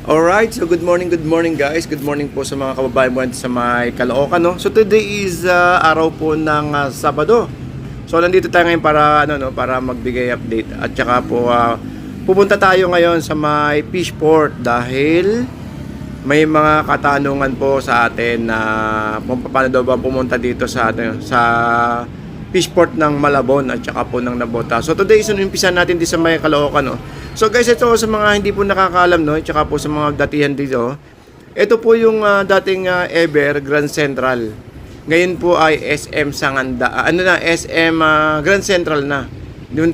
Alright, so good morning guys. Good morning po sa mga kababayan mo sa may Caloocan, no? So today is araw po ng Sabado. So nandito tayo ngayon para para magbigay update at saka po pupunta tayo ngayon sa may Fishport dahil may mga katanungan po sa atin na paano daw ba pumunta dito sa Fishport ng Malabon at saka po ng Nabota. So today is umpisa natin dito sa may Caloocan, no? So guys, ito sa mga hindi po nakakaalam, no, tsaka po sa mga datihan dito, ito po yung dating Ever Grand Central. Ngayon po ay SM Sanganda, SM Grand Central na.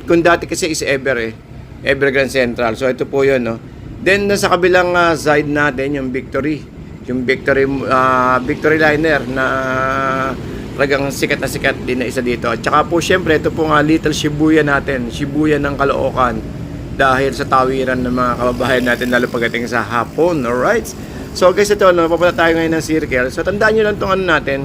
Kung dati kasi is Ever Ever Grand Central. So ito po 'yon, no. Then sa kabilang side natin yung Victory Victory Liner na talagang sikat din na isa dito. At saka po syempre ito po Little Shibuya natin, Shibuya ng Caloocan. Dahil sa tawiran ng mga kababayan natin lalo pagdating sa hapon. Alright? So guys, ito, papunta tayo ngayon ng circle. So tandaan nyo lang itong natin,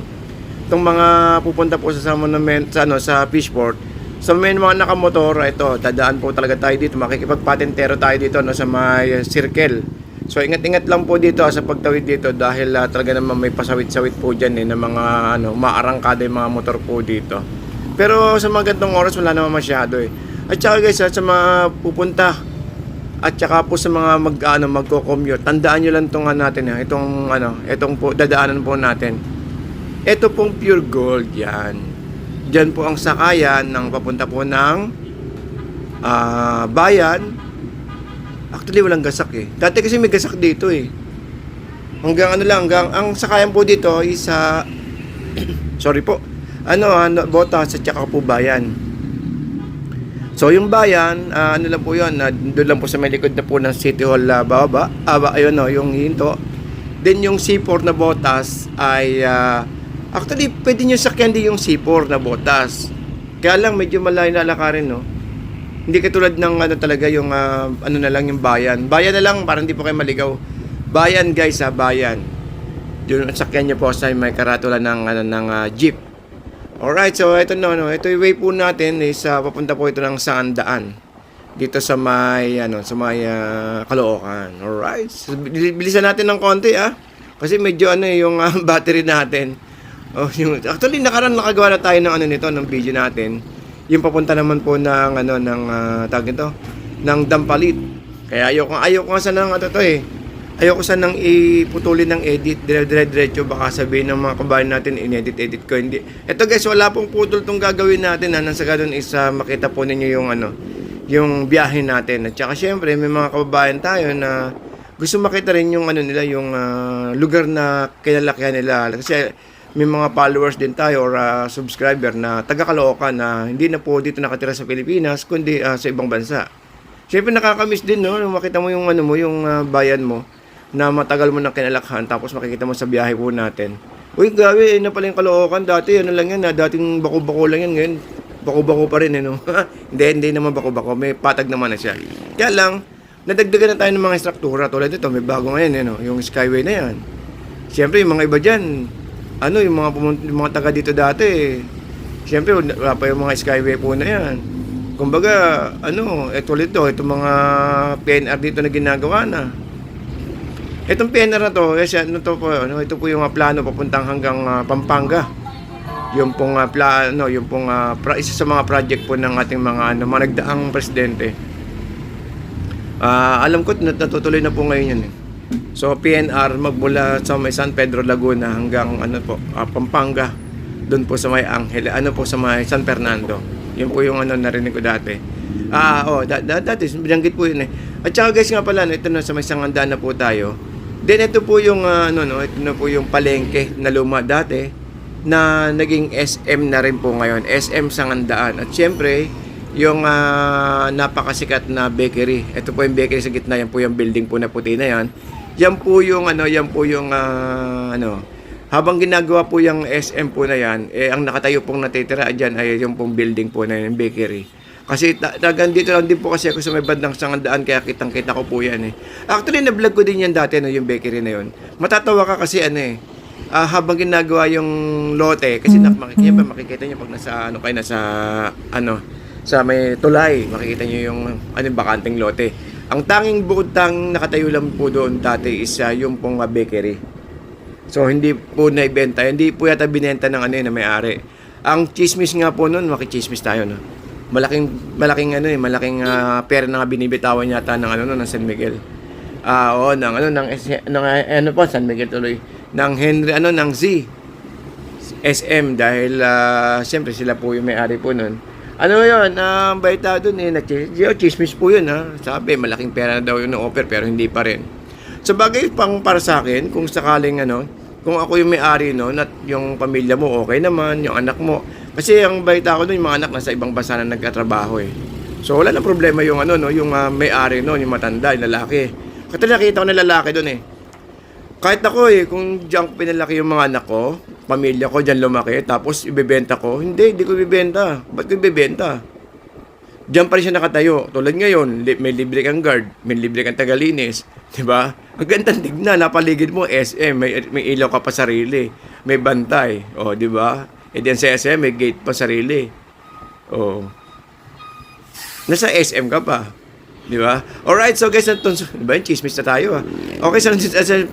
itong mga pupunta po sa monument, sa Fishport. So may mga nakamotor, ito, dadaan po talaga tayo dito, makikipagpatentero tayo dito sa may circle. So ingat-ingat lang po dito sa pagtawid dito dahil talaga naman may pasawit-sawit po dyan ng mga maarangkada yung mga motor po dito. Pero sa mga gantong oras wala naman masyado At saka guys, sa mga pupunta at saka po sa mga magko-commute, tandaan nyo lang itong natin, itong po dadaanan po natin. Ito pong pure gold yan. Diyan po ang sakayan ng papunta po ng bayan. Actually walang gasak Dati kasi may gasak dito Hanggang ang sakayan po dito is sorry po. Botas at saka po bayan. So yung bayan, lang po yun, doon lang po sa may likod na po ng City Hall baba, ayun yung hinto. Then yung C4 na Botas ay, actually pwede nyo sakyan din yung C4 na Botas. Kaya lang medyo malayo na lakarin Hindi katulad ng talaga yung, na lang yung bayan. Bayan na lang, parang hindi po kayo maligaw. Bayan guys bayan. Yung sakyan nyo po sa may karatula ng jeep. Alright, so ito ito yung way po natin is papunta po ito ng Sandaan dito sa may Caloocan. Alright, so, bilisan natin ng konti kasi medyo yung battery natin. Actually nakagawa na tayo ng ng video natin. Yung papunta naman po ng tawag nito ng Dampalit. Kaya ayoko nga sana ng ayoko sanang iputulin ng edit, diretso baka sabihin ng mga kabayan natin inedit ko, hindi. Ito guys, wala pong putol tong gagawin natin nang sa ganun is makita po ninyo yung yung biyahe natin. At saka syempre may mga kababayan tayo na gusto makita rin yung nila, yung lugar na kinalakihan nila. Kasi may mga followers din tayo or subscriber na taga Caloocan na hindi na po dito nakatira sa Pilipinas kundi sa ibang bansa. Syempre nakakamiss din makita mo yung yung bayan mo na matagal mo nang kinalakhan tapos makikita mo sa biyahe po natin. Uy, grabe, na pala yung Caloocan. Dati, lang yan dating bako-bako lang yan. Ngayon, bako-bako pa rin, Hindi naman bako-bako. May patag naman na siya. Kaya lang, nadagdagan na tayo ng mga struktura. Tulad dito, may bago ngayon, yung Skyway na yan. Siyempre, yung mga iba dyan, yung mga taga dito dati, siyempre, wala pa yung mga Skyway po na yan. Kumbaga, tulad ito, itong mga PNR dito na ginagawa na. Itong PNR na to, ito po yung plano papuntang hanggang Pampanga. Yung pong plano, isa sa mga project po ng ating mga nagdaang presidente. Alam ko natutuloy na po ngayon yan So PNR magmula sa may San Pedro Laguna hanggang Pampanga. Doon po sa may Angel, sa may San Fernando. Yun po yung narinig ko dati. Dati binanggit po yun At saka guys nga pala, ito sa may Sangandaan na po tayo. Then ito po yung ito na po yung palengke na luma dati na naging SM na rin po ngayon, SM Sangandaan. At syempre, yung napakasikat na bakery. Ito po yung bakery sa gitna, yan po yung building po na puti na yan. Yan po yung habang ginagawa po yung SM po na yan, ang nakatayo pong natitira diyan ay yung pong building po na yung bakery. Kasi dito lang din po kasi ako sa may bandang Sangandaan kaya kitang-kita ko po yan Actually, na-vlog ko din yan dati yung bakery na yun. Matatawa ka kasi habang ginagawa yung lote, kasi makikita niyo pag nasa sa may tulay, makikita niyo yung bakanteng lote. Ang tanging bukod tanging nakatayo lang po doon dati is yung pong bakery. So hindi po naibenta, hindi po yata binenta ng ano yun na may-ari. Ang chismis nga po noon, makichismis tayo, no. Malaking ano malaking pera na binibitawan yata ng ano ng San Miguel. Oo, ng ano ng ano po San Miguel tuloy ng Henry ng Z SM dahil siyempre sila po yung may-ari po noon. Ano yun, baita doon chismis po yun sabi malaking pera na daw yung offer pero hindi pa rin. So bagay pang para sa akin kung sakaling kung ako yung may-ari at yung pamilya mo okay naman, yung anak mo. Kasi ang baita ko doon, yung mga anak nasa ibang bansa na nagkatrabaho So wala nang problema yung yung may-ari noon, yung matanda, yung lalaki. Kasi nakita ko na lalaki doon Kahit ako kung diyan pinalaki yung mga anak ko, pamilya ko diyan lumaki, tapos ibebenta ko, hindi ko ibebenta. Ba't ko ibebenta? Diyan pa rin siya nakatayo. Tulad ngayon, may libre kang guard, may libre kang tagalinis, di ba? Ang gandang tignan, napaligid mo SM, may ilaw ka pa sarili, may bantay, di ba? Diyan sa SM, may gate pa sarili. Nasa SM ka pa. Di ba? Alright, so guys, diba yung chismis na tayo Okay, sa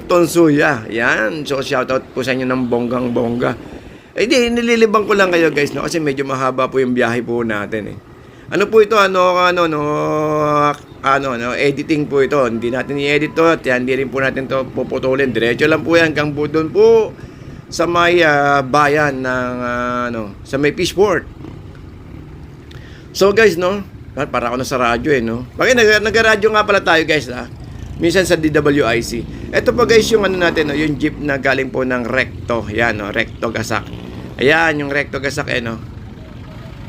Tonsuya. Yan. So, shoutout po sa inyo ng bonggang-bongga. Nililibang ko lang kayo guys, kasi medyo mahaba po yung biyahe po natin Ano po ito? Editing po ito. Hindi natin i-edit to at hindi rin po natin to puputulin. Diretso lang po yan hanggang po doon po sa may bayan ng sa may Fishport. So guys, para ako na sa radyo Bakit nag-radyo nga pala tayo guys Minsan sa DWIC. Ito po guys yung natin yung jeep na galing po ng Recto. Yan Recto Gasak. Ayan yung Recto Gasak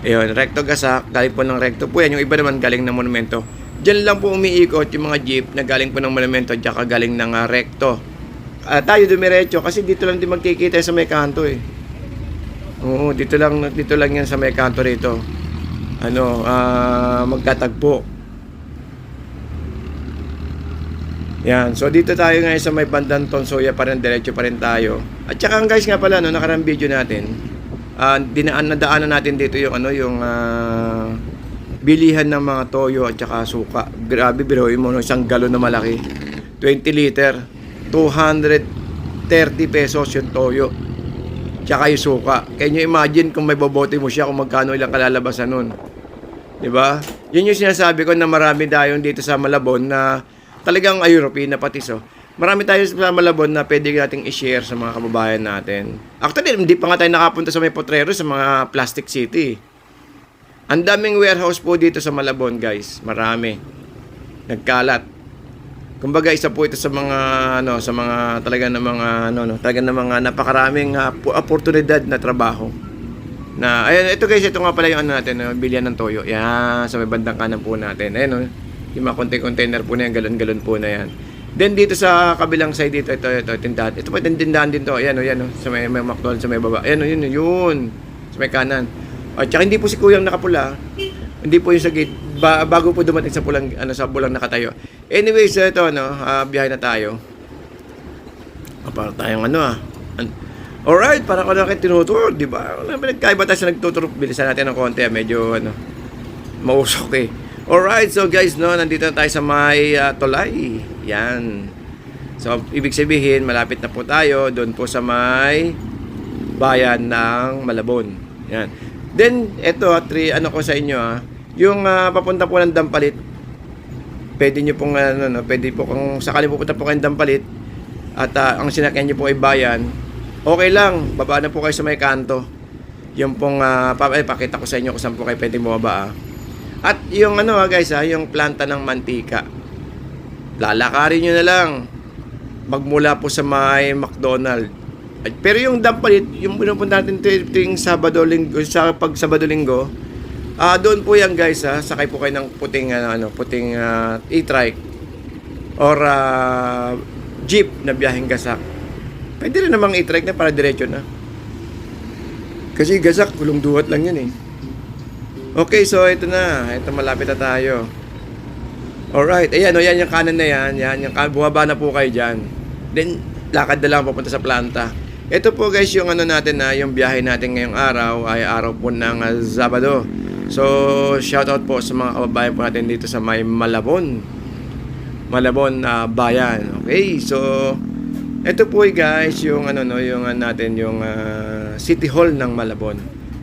Ayun, Recto Gasak, galing po ng Recto po yan. Yung iba naman galing ng Monumento. Diyan lang po umiikot yung mga jeep na galing po ng Monumento at saka galing ng Recto. Tayo dumiretso kasi dito lang din magkikita sa may kanto Oo, dito lang yan sa may kanto rito. Magtatagpo. Yan. So dito tayo ngayon sa may bandang Tonsuya pa rin, diretso pa rin tayo. At saka guys nga pala nakarang video natin, nadaanan natin dito yung bilihan ng mga toyo at saka suka. Grabe, biruin mo isang galon na malaki. 20 liter, 230 pesos yung toyo. Tsaka yung suka. Can you imagine kung may bobote mo siya kung magkano ilang kalalabasan nun? Diba? Yun yung sinasabi ko na marami tayong dito sa Malabon na talagang European na pati Marami tayo sa Malabon na pwede nating i-share sa mga kababayan natin. Actually, hindi pa nga tayo nakapunta sa may Potrero sa mga Plastic City. Ang daming warehouse po dito sa Malabon, guys. Marami. Nagkalat. Kumbaga isa po ito sa mga sa mga talaga ng mga talaga ng mga napakaraming oportunidad na trabaho. Na ayun ito guys, ito nga pala yung natin, bilihan ng toyo. Yan, sa may bandang kanan po natin. Ayun yung mga container po na yan, galon-galon po na yan. Then dito sa kabilang side dito, ito tindahan. Ito pa tindahan din to. Ayan sa may McDonald's sa may baba. Ayan yun. Sa may kanan. At saka hindi po si Kuyang nakapula. Hindi po yung sa gate bago po dumating sa pulang sa bulang nakatayo. Anyways, ito biyahe na tayo. Para tayong alright, para ko na kayo tinuturo, di ba? Nagkaiba tayo sa nagtuturo. Bilisan natin ng konti, medyo mausok Alright, so guys, nandito na tayo sa may Tolay. Yan. So, ibig sabihin, malapit na po tayo doon po sa may bayan ng Malabon. Yan. Then, ito, ko sa inyo, yung papunta po ng Dampalit, pwede nyo pong, pwede po kung sakali pupunta po kayong Dampalit, at ang sinakyan nyo po ay bayan, okay lang, baba na po kayo sa may kanto. Yung pong, pakita ko sa inyo kung saan po kayo pwede bumaba. At yung guys, yung planta ng mantika, lalakarin nyo na lang, magmula po sa may McDonald. Pero yung Dampalit, yung pinupunta natin tuwing Sabado, Linggo, pag Sabado, Linggo, doon po yan guys, sakay po kayo ng puting e-trike or jeep na biyaheng Gasak. Pwede rin namang e-trike na para diretso na. Kasi Gasak, gulong duwat lang yun Okay, so ito na. Ito, malapit na tayo. Alright, ayan yan yung kanan na yan. Yan, bumaba na po kayo dyan. Then, lakad na lang papunta sa planta. Ito po guys yung natin yung biyahe natin ngayong araw ay araw po ng Sabado. So, shoutout po sa mga kababayan po natin dito sa may Malabon. Malabon bayan. Okay, so ito po guys yung yung natin yung City Hall ng Malabon.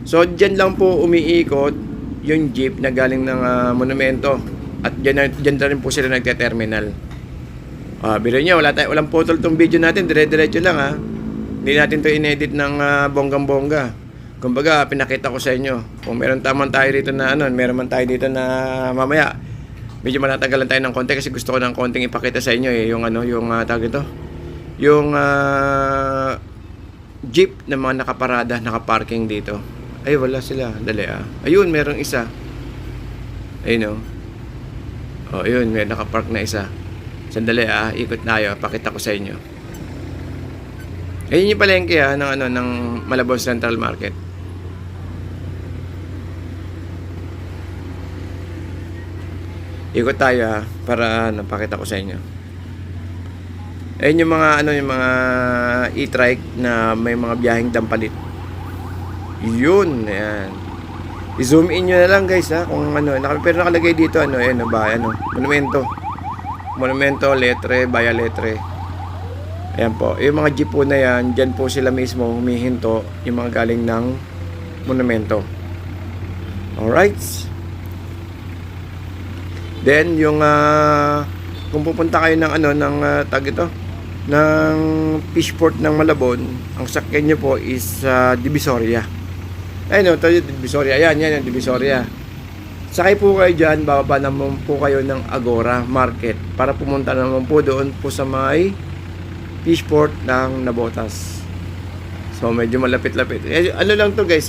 So diyan lang po umiikot yung jeep na galing ng monumento at diyan na rin po sila nagte-terminal. Biro niyo, walang putol tong video natin, dire-diretso lang Hindi natin to inedit ng bonggang-bongga. Kumbaga, pinakita ko sa inyo. Kung meron taman tayo dito na meron man tayo dito na mamaya. Medyo manatagalan tayo ng konti kasi gusto ko ng konting ipakita sa inyo yung yung tawag ito. Yung jeep na mga nakaparada, nakaparking dito. Ay, wala sila. Dali Ayun, merong isa. Ayun ayun, may nakapark na isa. Sandali ikot tayo, pakita ko sa inyo. Ayun yung palengke ng Malabon Central Market. Ikot tayo para napakita ko sa inyo. Ayun yung mga yung mga e-trike na may mga biyaheng dampalit. Yun, ayan. I-zoom in nyo na lang guys kung pero nakalagay dito Monumento, Letre, Baya Letre. Ayan po, yung mga jeep po na yan, dyan po sila mismo humihinto yung mga galing ng monumento. Alright. Then yung kung pupunta kayo ng tag ito ng Fishport ng Malabon, ang sakyan nyo po is Divisoria. Ayun Divisoria. Yan yung Divisoria. Sakay po kayo dyan, bababa naman po kayo ng Agora Market para pumunta naman po doon po sa may Fishport ng Navotas. So medyo malapit-lapit. Lang to guys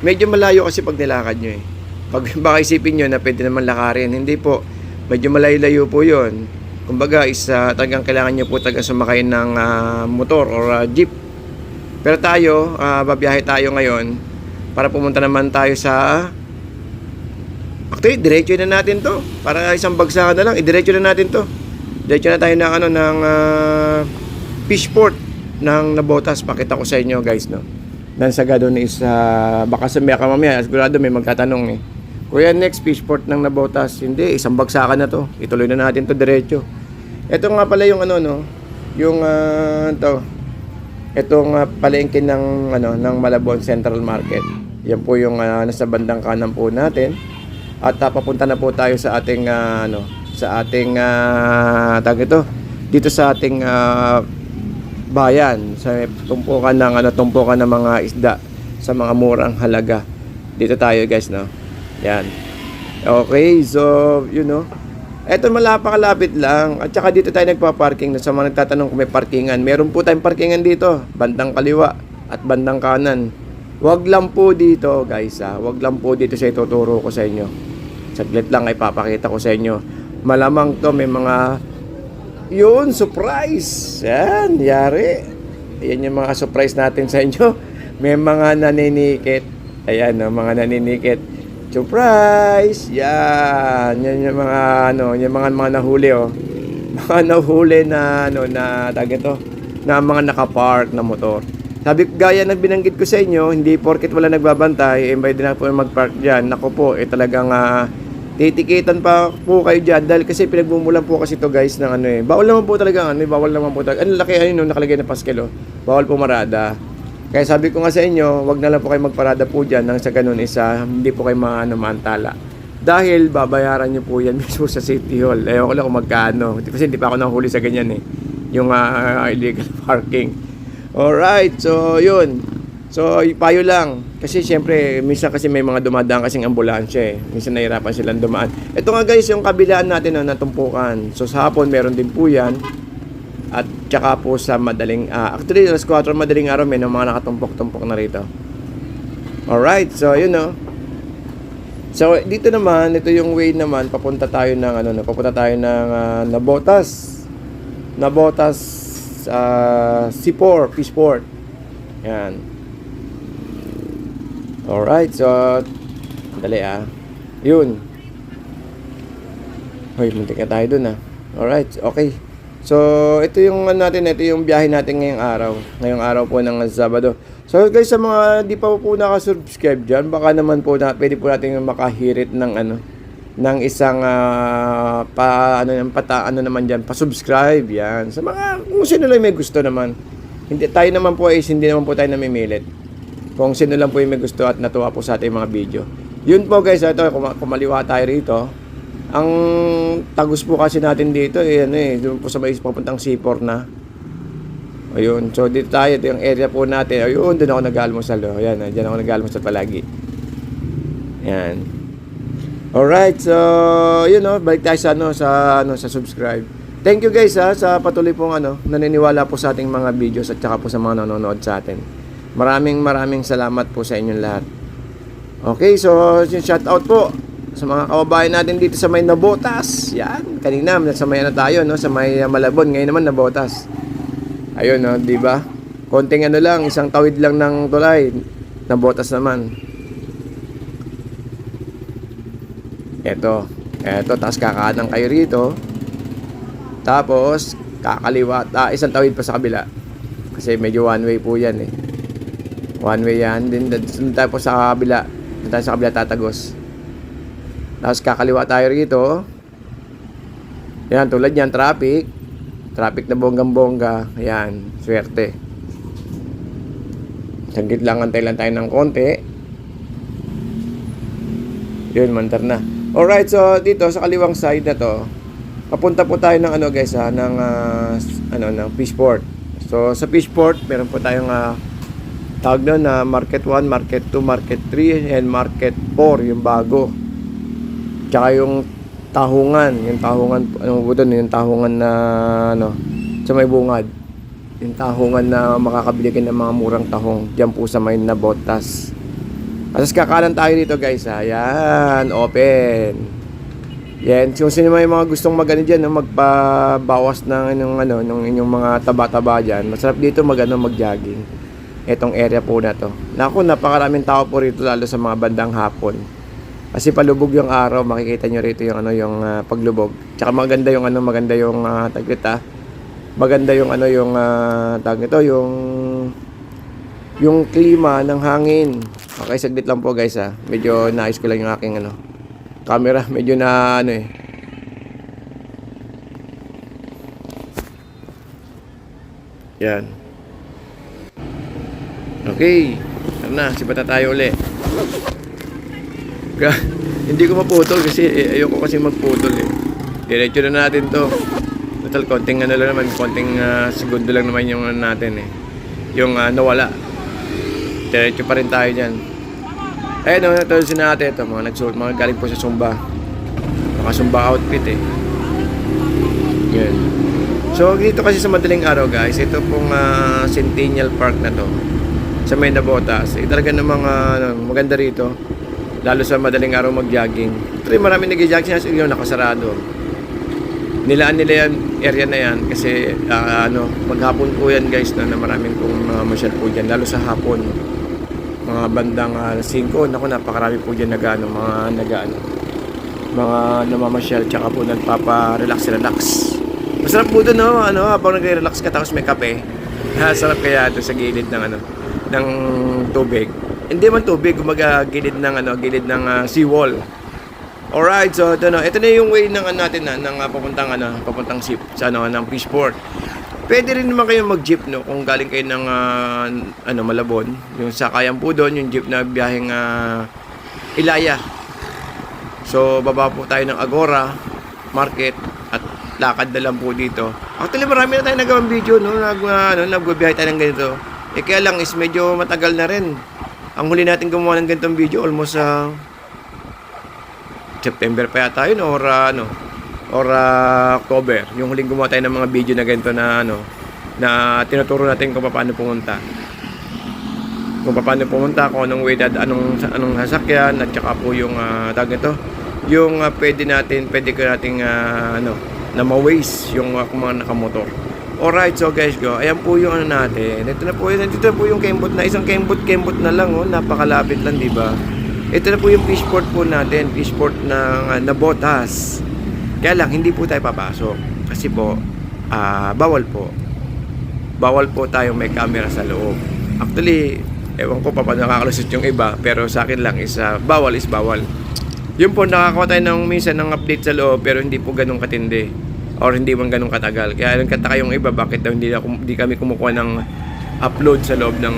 medyo malayo kasi pag nilakad nyo baka isipin nyo na pwede naman lakarin. Hindi po, medyo malayo-layo po yun. Kumbaga talagang kailangan nyo po sumakay ng motor or jeep. Pero tayo, babiyahe tayo ngayon para pumunta naman tayo sa actually, diretso na natin to. Para isang bagsakan na lang, idiretso na natin to. Diretso na tayo ng Fishport ng Navotas. Pakita ko sa inyo guys Dan sagado na is baka sa mamaya sigurado may magtatanong Kuya, next Fishport ng Navotas. Hindi, isang bagsakan na to. Ituloy na natin to diretso. Ito nga pala yung yung itong palengke ng ng Malabon Central Market. Yan po yung nasa bandang kanan po natin. At papunta na po tayo sa ating sa ating dito sa ating bayan, sa tumpukan ng mga isda sa mga murang halaga. Dito tayo guys Yan. Okay, so eto malapakalapit lang. At saka dito tayo nagpa-parking sa mga nagtatanong kung may parkingan. Meron po tayong parkingan dito, bandang kaliwa at bandang kanan. Wag lang po dito guys wag lang po dito sa ituturo ko sa inyo. Saglit lang ay papakita ko sa inyo. Malamang to may mga surprise. Yan, yari. Ayan yung mga surprise natin sa inyo. May mga naninikit. Ayan mga naninikit. Surprise! Yan. Yan yung mga yung mga nahuli Mga nahuli na na mga nakapark na motor. Sabi gaya ng binanggit ko sa inyo, hindi porket wala nagbabantay, pwede na po magpark diyan. Nako po, talagang titikitan pa po kayo diyan dahil kasi pinagmumulan po kasi to guys ng bawal naman po talaga bawal naman po talaga. Ang laki nakalagay na paskel bawal pumarada. Kaya sabi ko nga sa inyo, wag na lang po kayo magparada po dyan nang sa ganun hindi po kayo maantala. Dahil babayaran nyo po yan mismo sa City Hall. Ayaw ko lang kung magkano. Kasi hindi pa ako nahuli sa ganyan yung illegal parking. Alright, so yun. So payo lang. Kasi syempre, minsan kasi may mga dumadaan kasing ambulansya Minsan nahirapan silang dumaan. Ito nga guys, yung kabilaan natin natumpukan. So sa hapon, meron din po yan. At tsaka po sa madaling actually alas 4 madaling araw may mga nakatumpok-tumpok na rito. Alright, so so dito naman, ito yung way naman papunta tayo ng papunta tayo ng Navotas C4 Fishport. Yan. Alright, so dali yun. Hoy, muntik na tayo dun Alright, okay. So, ito yung ito yung biyahe natin ngayong araw. Ngayong araw po ng Sabado. So, guys, sa mga di pa po nakasubscribe dyan, baka naman po pwede po natin makahirit ng ng isang ano naman diyan, pa-subscribe yan. Sa mga kung sino lang may gusto naman. Hindi tayo naman po hindi naman po tayo namimilit. Kung sino lang po yung may gusto at natuwa po sa ating mga video. Yun po guys, ito kumaliwa tayo rito. Ang tagus po kasi natin dito doon po sa may papuntang C4 na. Ayun, so dito tayo, ito yung area po natin. Ayun, doon ako nag-almusal. Ayan, diyan ako nag-almusal palagi. Yan. Alright, so yun balik tayo sa subscribe. Thank you guys sa patuloy pong naniniwala po sa ating mga videos at saka po sa mga nanonood sa atin. Maraming salamat po sa inyong lahat. Okay, so shout out po sa mga kababayan natin dito sa may Nabotas. Yan, kanina sa may tayo sa may Malabon, ngayon naman Nabotas. Ayun di ba? Konting lang, isang tawid lang ng tulay, Nabotas naman. Eto, tapos kakanan kayo rito. Tapos kakaliwa, isang tawid pa sa kabila. Kasi medyo one way po yan One way yan. Then tayo sa kabila. Tayo sa kabila tatagos. Tapos kakaliwa tayo rito. Yan, tulad yan, traffic. Traffic na bonggang-bongga. Yan, swerte. Saglit lang, antay lang tayo ng konti. Yun, mantar na. Alright, so dito sa kaliwang side na to, papunta po tayo ng guys ng Fishport. So sa Fishport, meron po tayong tawag doon na Market 1, Market 2, Market 3, and Market 4, yung bago. Tsaka yung tahungan, yung tahungan na sa may bungad. Yung tahungan na makakabili kayo ng mga murang tahong diyan po sa may Nabotas. Tapos kakanan tayo dito guys Yan, open. Yan, kung sino may mga gustong diyan magpabawas ng inyong mga taba-taba diyan. Masarap dito mag-jogging. Etong area po na to. Naku, napakaraming tao po rito lalo sa mga bandang hapon. Kasi palubog yung araw, makikita nyo rito yung paglubog. Tsaka maganda yung maganda yung klima ng hangin. Okay, saglit lang po guys Medyo naayos ko lang yung aking camera. Medyo na Yan. Okay. Tara na, sipata tayo uli. Hindi ko maputol kasi ayoko kasi magputol Diretso na natin to. Total konting lang naman, konting segundo lang naman yung natin yung nawala. Diretso pa rin tayo dyan. Ayun ito natin ito mga galing po sa Zumba. Mga Zumba outfit Yan. So dito kasi sa madaling araw guys, ito pong Centennial Park na to sa may Nabotas. Talaga namang maganda rito. Lalo sa madaling araw mag-jogging. Pero marami nag-jogging sa inyo nakasarado. Nilaan nila yan, area na yan kasi maghapon po yan guys na maraming pong masyal po dyan. Lalo sa hapon. Mga bandang 5. Naku, napakarami po dyan mga namamasyal tsaka po nagpapa-relax. Masarap po doon habang nagre-relax ka tapos may kape. Sarap kaya ito sa gilid ng tubig. Hindi man tubig, gilid ng seawall. Alright, so ito na yung way ng natin ng papuntang ship sa ng Fishport. Pwede rin naman kayo mag-jeep kung galing kayo ng Malabon. Yung sakayan po doon, yung jeep na biyaheng Ilaya. So baba po tayo ng Agora Market at lakad na lang po dito. Actually marami na tayong nagawang video nagbibiyahe tayo ng ganito. Kaya lang is medyo matagal na rin. Ang huli natin gumawa ng ganitong video almost September pa yata yun or October. Yung huling gumawa tayo ng mga video na ganito na tinuturo natin kung paano pumunta. Kung anong way anong sasakyan at saka po yung tawag nito, yung pwede ko nating na ma-waste yung mga nakamotor. Alright, so guys, ayan po yung natin. Ito na po yung kembot na isang kembot na lang napakalapit lang, di ba? Ito na po yung Fishport po natin, Fishport ng Nabotas. Kaya lang hindi po tayo papasok kasi po bawal po tayong may camera sa loob. Actually, ewan ko pa paano nakakalusot yung iba, pero sa akin lang is bawal. Yun po, nakakuha tayo ng minsan ng update sa loob pero hindi po ganun katindi or hindi man ganun katagal. Kaya nagkataka yung iba, bakit daw hindi kami kumukuha ng upload sa loob ng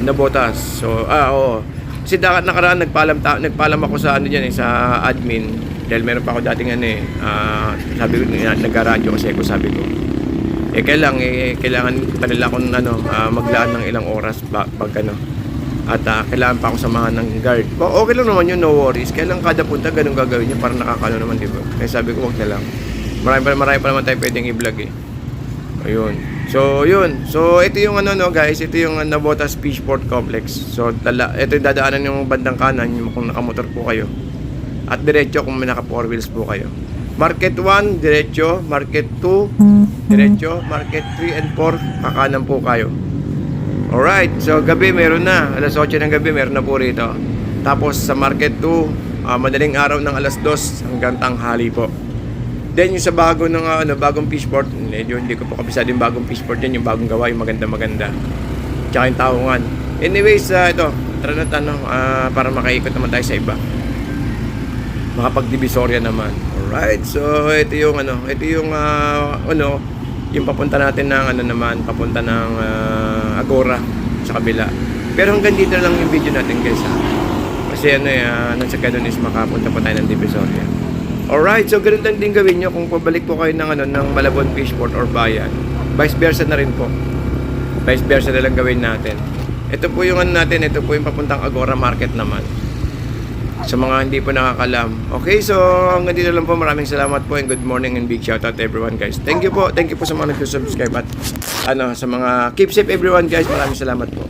Nabotas. So, oo. Kasi nakaraan nagpaalam ako sa ano diyan sa admin dahil meron pa ako dating sabi ko nagka-radyo kasi ako sabi ko. Kailangan pa nila akong maglaan ng ilang oras pag at kailangan pa ako samahan ng guard. Okay lang naman yun, no worries. Kailan kada punta ganun gagawin niya para nakakano naman, di ba? Kaya sabi ko wag na lang. Marami pa naman tayo pwedeng i-vlog eh. Ayun. So, yun. So, ito yung guys. Ito yung Nabotas Fishport Complex. So, ito yung dadaanan yung bandang kanan yung kung nakamotor po kayo. At diretso kung may naka 4 wheels po kayo. Market 1, diretso. Market 2, diretso. Market 3 and 4, kakanan po kayo. Alright. So, gabi meron na. Alas 8 ng gabi meron na po rito. Tapos, sa Market 2, madaling araw ng alas 2 hanggang tanghali po. Then yung sa bagong fishport, medyo hindi ko po kabisado yung bagong fishport yan, yung bagong gawa, yung maganda. Tsaka yung Taongan. Anyways, ito, tara na para makaikot naman tayo sa iba. Makapag-divisoria naman. Alright, so ito yung yung papunta natin ng papunta ng Agora sa kabila. Pero hanggang dito lang yung video natin guys ha. Kasi nang sa ganun is makapunta pa tayo ng Divisoria. Alright, so ganun lang din gawin nyo kung pabalik po kayo ng Malabon Fishport or Bayan. Vice versa na rin po. Vice versa na lang gawin natin. Ito po yung ito po yung papuntang Agora Market naman. Sa mga hindi po nakakalam. Okay, so hanggang dito lang po. Maraming salamat po and good morning and big shoutout to everyone guys. Thank you po sa mga nag-subscribe at sa mga keep safe everyone guys. Maraming salamat po.